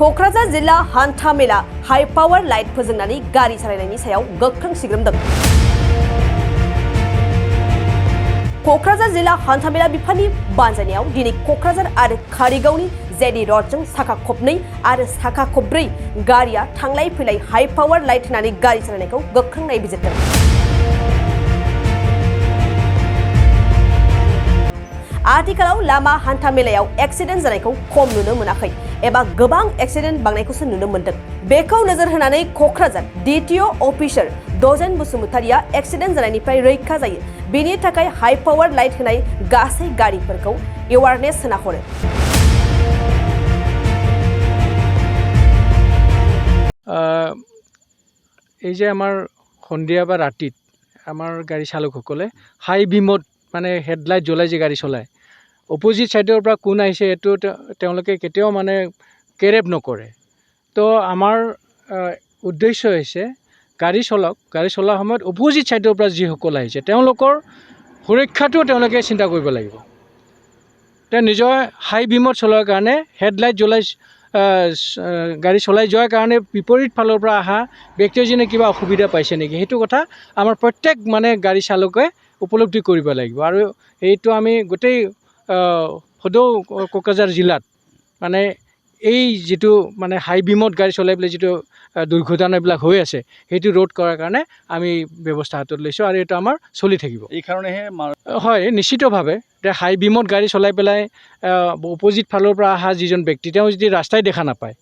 क'क्राझार जिल्ला हान्थामेला हाइ पावार लाइट फोजोंनानै गारि सालायनायनि सायाव गोख्रों सिग्रोमदों। क'क्राझार जिल्ला हान्थामेला बिफाननि बानजायनायाव दिनै क'क्राझार आरो कारिगावनि जेडि रडजों साखा खबनै आरो साखा खबब्रै गारिया थांलाय फैलाय हाइ पावार लाइट होनानै गारि सालायनायखौ गोख्रों नायबिजिरदों। आथिखालाव लामा हान्थामेलायाव एक्सिडेन्ट जानायखौ खम नुनो मोनाखै एबा गोबां एक्सिडेन्ट बांनायखौसो नुनो मोन्दों। बेखौ नोजोर होनानै क'क्राझार DTO अफिसार दजेन बसुमतारिया एक्सिडेन्ट जानायनिफ्राय रैखा जायो बेनि थाखाय हाइ पावार लाइट होनाय गासै गारिफोरखौ एवारनेस होना हरो। এই যে আমাৰ সন্ধিয়া বা ৰাতিত আমাৰ গাড়ী চালকসকলে হাই বিমত মানে হেডলাইট জ্বলাই যে গাড়ী চলায়, অপজিট ছাইডৰ পৰা কোন আহিছে এইটো তেওঁলোকে কেতিয়াও মানে কেৰেপ নকৰে। তো আমাৰ উদ্দেশ্য হৈছে গাড়ী চলোৱাৰ সময়ত অপজিট ছাইডৰ পৰা যিসকল আহিছে তেওঁলোকৰ সুৰক্ষাটো তেওঁলোকে চিন্তা কৰিব লাগিব। তেওঁ নিজৰ হাই বিমত চলোৱাৰ কাৰণে হেডলাইট জ্বলাই গাড়ী চলাই যোৱাৰ কাৰণে বিপৰীত ফালৰ পৰা অহা ব্যক্তিজনে কিবা অসুবিধা পাইছে নেকি সেইটো কথা আমাৰ প্ৰত্যেক মানে গাড়ী চালকে উপলব্ধি কৰিব লাগিব। আৰু এইটো আমি গোটেই সদৌ কোকৰাঝাৰ জিলাত মানে এই যিটো মানে হাই বিমত গাড়ী চলাই পেলাই যিটো দুৰ্ঘটনাবিলাক হৈ আছে সেইটো ৰোধ কৰাৰ কাৰণে আমি ব্যৱস্থা হাতত লৈছোঁ আৰু এইটো আমাৰ চলি থাকিব। এই কাৰণেহে হয়, নিশ্চিতভাৱে যে হাই বিমত গাড়ী চলাই পেলাই অপজিট ফালৰ পৰা অহা যিজন ব্যক্তি তেওঁ যদি ৰাস্তাই দেখা নাপায়,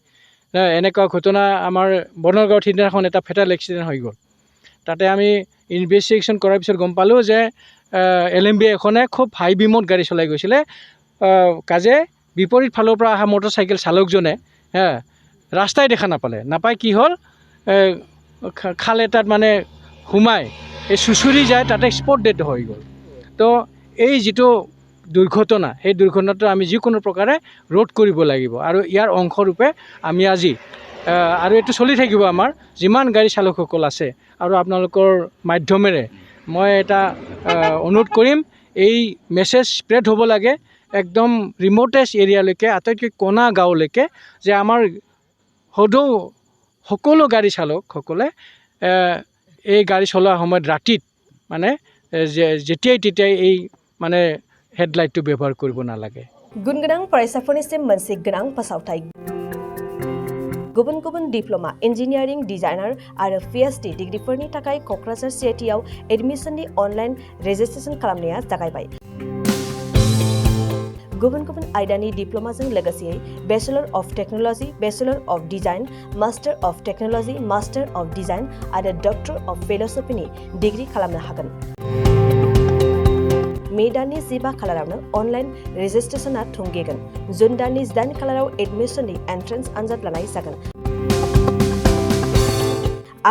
এনেকুৱা ঘটনা আমাৰ বনগাঁৱত সিদিনাখন এটা ফেটাল এক্সিডেণ্ট হৈ গ'ল। তাতে আমি ইনভেষ্টিগেশ্যন কৰাৰ পিছত গম পালোঁ যে LMB এখনে খুব হাই বিমত গাড়ী চলাই গৈছিলে, কাজে বিপৰীত ফালৰ পৰা অহা মটৰচাইকেল চালকজনে ৰাস্তাই দেখা নাপায় কি হ'ল খাল এটাত মানে সোমাই এই চুচুৰি যায়, তাতে স্পট ডেথ হৈ গ'ল। তো এই যিটো দুৰ্ঘটনা সেই দুৰ্ঘটনাটো আমি যিকোনো প্ৰকাৰে ৰোধ কৰিব লাগিব আৰু ইয়াৰ অংশৰূপে আমি আজি আৰু এইটো চলি থাকিব আমাৰ যিমান গাড়ী চালকসকল আছে। আৰু আপোনালোকৰ মাধ্যমেৰে মই এটা অনুৰোধ কৰিম, এই মেছেজ স্প্ৰেড হ'ব লাগে একদম ৰিম'টেষ্ট এৰিয়ালৈকে, আটাইতকৈ কোণা গাঁৱলৈকে, যে আমাৰ সদৌ সকলো গাড়ী চালকসকলে এই গাড়ী চলোৱাৰ সময়ত ৰাতিত মানে যেতিয়াই তেতিয়াই এই মানে হেডলাইটটো ব্যৱহাৰ কৰিব নালাগে। गुन गोनां फरायसाफोरनिसिम मोनसे गोनां फोसावथाय। गुबुन गुबुन डिप्ल'मा, इन्जिनियारिं, डिजाइनार आरो PhD डिग्रीफोरनि थाखाय क'क्राझार CITआव एडमिशननि अनलाइन रेजिस्ट्रेशन खालामनाया जागायबाय। गुबुन गुबुन आयदानि डिप्ल'माजों लोगोसे bachelor of technology, bachelor of design, master of technology, master of design आरो डक्टर अफ फिल'सफिनि डिग्री खालामनो हागोन। मे दाननि 15 खालारावनो अनलाइन रेजिस्ट्रेशना थुंगेगोन। जुन दाननि 8 खालाराव एडमिशननि एन्ट्रेन्स आनजाद लानाय जागोन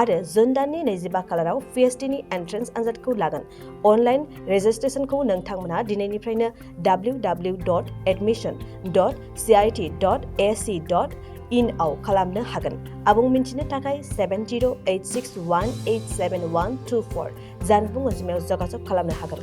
आरो जुन दाननि 25 खालाराव PhDनि एन्ट्रेन्स आनजादखौ लागोन। अनलाइन रेजिस्ट्रेशनखौ नोंथांमोनहा दिनैनिफ्रायनो www.admission.cit.ac.in आव खालामनो हागोन। आबुं मिन्थिनो थाखाय 7086187124 जानबुं अनजिमायाव जगाजग खालामनो हागोन।